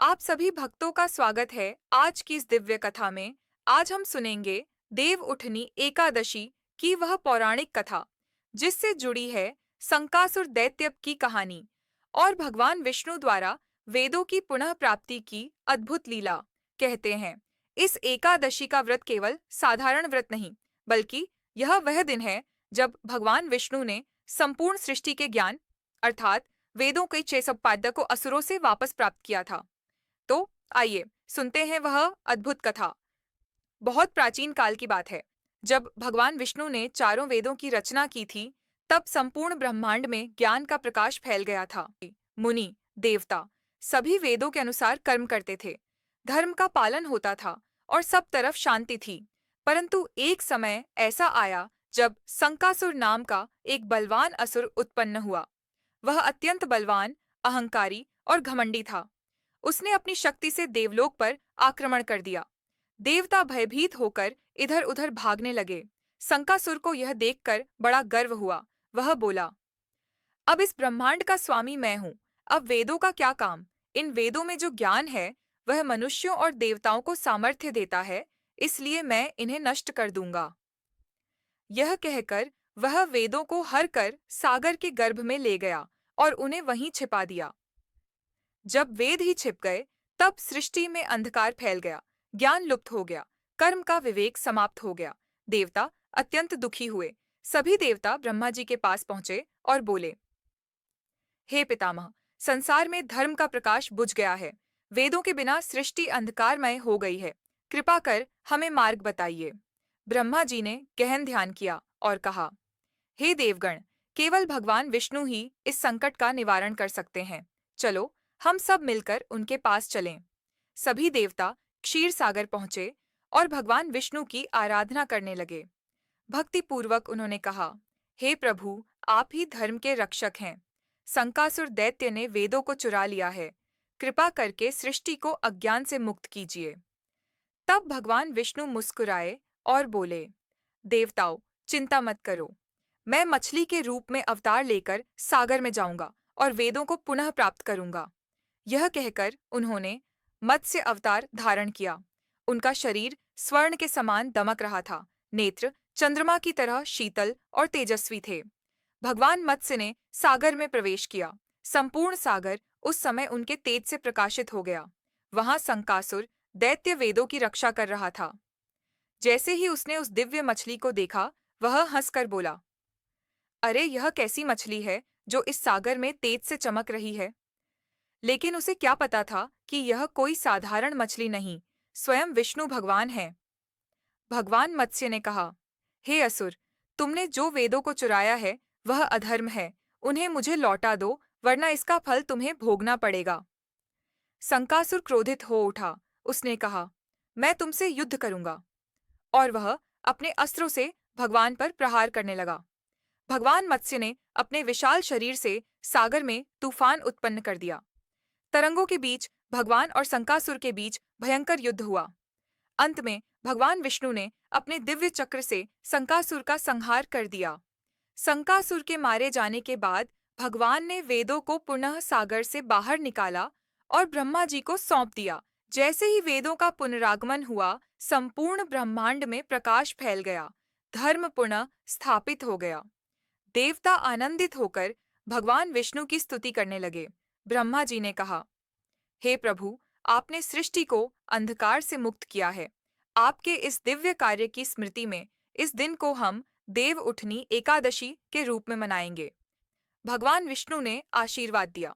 आप सभी भक्तों का स्वागत है आज की इस दिव्य कथा में। आज हम सुनेंगे देव उठनी एकादशी की वह पौराणिक कथा जिससे जुड़ी है संकासुर दैत्य की कहानी और भगवान विष्णु द्वारा वेदों की पुनः प्राप्ति की अद्भुत लीला। कहते हैं इस एकादशी का व्रत केवल साधारण व्रत नहीं, बल्कि यह वह दिन है जब भगवान विष्णु ने संपूर्ण सृष्टि के ज्ञान अर्थात वेदों के 600 पाद्य को असुरों से वापस प्राप्त किया था। तो आइए सुनते हैं वह अद्भुत कथा। बहुत प्राचीन काल की बात है, जब भगवान विष्णु ने चारों वेदों की रचना की थी, तब संपूर्ण ब्रह्मांड में ज्ञान का प्रकाश फैल गया था। मुनि, देवता सभी वेदों के अनुसार कर्म करते थे, धर्म का पालन होता था और सब तरफ शांति थी। परंतु एक समय ऐसा आया जब संकासुर नाम का एक बलवान असुर उत्पन्न हुआ। वह अत्यंत बलवान, अहंकारी और घमंडी था। उसने अपनी शक्ति से देवलोक पर आक्रमण कर दिया। देवता भयभीत होकर इधर-उधर भागने लगे। संकासुर को यह देखकर बड़ा गर्व हुआ। वह बोला, अब इस ब्रह्मांड का स्वामी मैं हूँ। अब वेदों का क्या काम? इन वेदों में जो ज्ञान है, वह मनुष्यों और देवताओं को सामर्थ्य देता है, इसलिए मैं इन्हें नष्ट कर दूंगा। यह कहकर वह वेदों को हर कर सागर के गर्भ में ले गया और उन्हें वहीं छिपा दिया। जब वेद ही छिप गए, तब सृष्टि में अंधकार फैल गया, ज्ञान लुप्त हो गया, कर्म का विवेक समाप्त हो गया। देवता अत्यंत दुखी हुए। सभी देवता ब्रह्मा जी के पास पहुंचे और बोले, हे पितामह, संसार में धर्म का प्रकाश बुझ गया है। वेदों के बिना सृष्टि अंधकारमय हो गई है। कृपा कर हमें मार्ग बताइए। ब्रह्मा जी ने गहन ध्यान किया और कहा, हे देवगण, केवल भगवान विष्णु ही इस संकट का निवारण कर सकते हैं। चलो, हम सब मिलकर उनके पास चलें। सभी देवता क्षीर सागर पहुंचे और भगवान विष्णु की आराधना करने लगे। भक्तिपूर्वक उन्होंने कहा, हे प्रभु, आप ही धर्म के रक्षक हैं। संकासुर दैत्य ने वेदों को चुरा लिया है। कृपा करके सृष्टि को अज्ञान से मुक्त कीजिए। तब भगवान विष्णु मुस्कुराए और बोले, देवताओं, चिंता मत करो। मैं मछली के रूप में अवतार लेकर सागर में जाऊंगा और वेदों को पुनः प्राप्त करूंगा। यह कहकर उन्होंने मत्स्य अवतार धारण किया। उनका शरीर स्वर्ण के समान दमक रहा था। नेत्र चंद्रमा की तरह शीतल और तेजस्वी थे। भगवान मत्स्य ने सागर में प्रवेश किया। संपूर्ण सागर उस समय उनके तेज से प्रकाशित हो गया। वहां संकासुर दैत्य वेदों की रक्षा कर रहा था। जैसे ही उसने उस दिव्य मछली को देखा, वह हंसकर बोला, अरे, यह कैसी मछली है जो इस सागर में तेज से चमक रही है। लेकिन उसे क्या पता था कि यह कोई साधारण मछली नहीं, स्वयं विष्णु भगवान है। भगवान मत्स्य ने कहा, हे असुर, तुमने जो वेदों को चुराया है वह अधर्म है। उन्हें मुझे लौटा दो, वरना इसका फल तुम्हें भोगना पड़ेगा। संकासुर क्रोधित हो उठा। उसने कहा, मैं तुमसे युद्ध करूंगा। और वह अपने अस्त्रों से भगवान पर प्रहार करने लगा। भगवान मत्स्य ने अपने विशाल शरीर से सागर में तूफान उत्पन्न कर दिया। तरंगों के बीच भगवान और संकासुर के बीच भयंकर युद्ध हुआ। अंत में भगवान विष्णु ने अपने दिव्य चक्र से संकासुर का संहार कर दिया। संकासुर के मारे जाने के बाद भगवान ने वेदों को पुनः सागर से बाहर निकाला और ब्रह्मा जी को सौंप दिया। जैसे ही वेदों का पुनरागमन हुआ, संपूर्ण ब्रह्मांड में प्रकाश फैल गया। धर्म पुनः स्थापित हो गया। देवता आनंदित होकर भगवान विष्णु की स्तुति करने लगे। ब्रह्मा जी ने कहा, हे प्रभु, आपने सृष्टि को अंधकार से मुक्त किया है। आपके इस दिव्य कार्य की स्मृति में इस दिन को हम देव उठनी एकादशी के रूप में मनाएंगे। भगवान विष्णु ने आशीर्वाद दिया,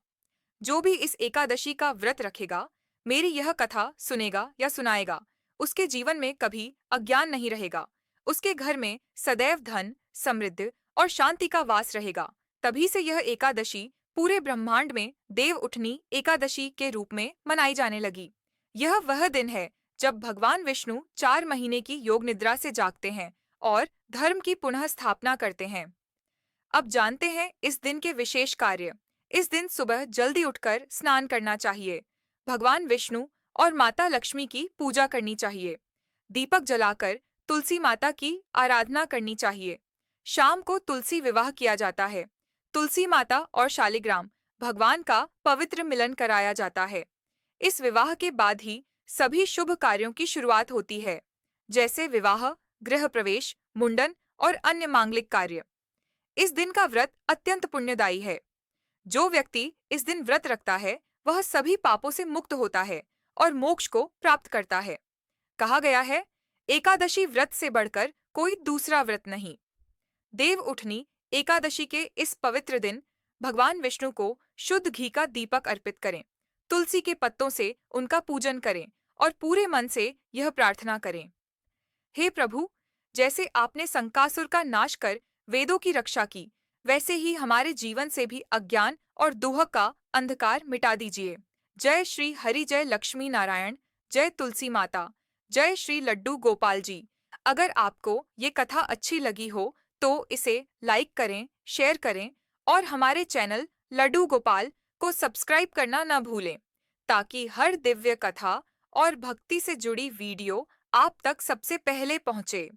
जो भी इस एकादशी का व्रत रखेगा, मेरी यह कथा सुनेगा या सुनाएगा, उसके जीवन में कभी अज्ञान नहीं रहेगा। उसके घर में सदैव धन, समृद्धि और शांति का वास रहेगा। तभी से यह एकादशी पूरे ब्रह्मांड में देव उठनी एकादशी के रूप में मनाई जाने लगी। यह वह दिन है जब भगवान विष्णु 4 महीने की योग निद्रा से जागते हैं और धर्म की पुनः स्थापना करते हैं। अब जानते हैं इस दिन के विशेष कार्य। इस दिन सुबह जल्दी उठकर स्नान करना चाहिए। भगवान विष्णु और माता लक्ष्मी की पूजा करनी चाहिए। दीपक जलाकर तुलसी माता की आराधना करनी चाहिए। शाम को तुलसी विवाह किया जाता है। तुलसी माता और शालिग्राम भगवान का पवित्र मिलन कराया जाता है। इस विवाह के बाद ही सभी शुभ कार्यों की शुरुआत होती है, जैसे विवाह, गृह प्रवेश, मुंडन और अन्य मांगलिक कार्य। इस दिन का व्रत अत्यंत पुण्यदायी है। जो व्यक्ति इस दिन व्रत रखता है, वह सभी पापों से मुक्त होता है और मोक्ष को प्राप्त करता है। कहा गया है, एकादशी व्रत से बढ़कर कोई दूसरा व्रत नहीं। देव उठनी एकादशी के इस पवित्र दिन भगवान विष्णु को शुद्ध घी का दीपक अर्पित करें, तुलसी के पत्तों से उनका पूजन करें और पूरे मन से यह प्रार्थना करें, हे प्रभु, जैसे आपने संकासुर का नाश कर वेदों की रक्षा की, वैसे ही हमारे जीवन से भी अज्ञान और दुह का अंधकार मिटा दीजिए। जय श्री हरि, जय लक्ष्मी नारायण, जय तुलसी माता, जय श्री लड्डू गोपाल जी। अगर आपको ये कथा अच्छी लगी हो तो इसे लाइक करें, शेयर करें और हमारे चैनल लड्डू गोपाल को सब्सक्राइब करना न भूलें, ताकि हर दिव्य कथा और भक्ति से जुड़ी वीडियो आप तक सबसे पहले पहुंचे।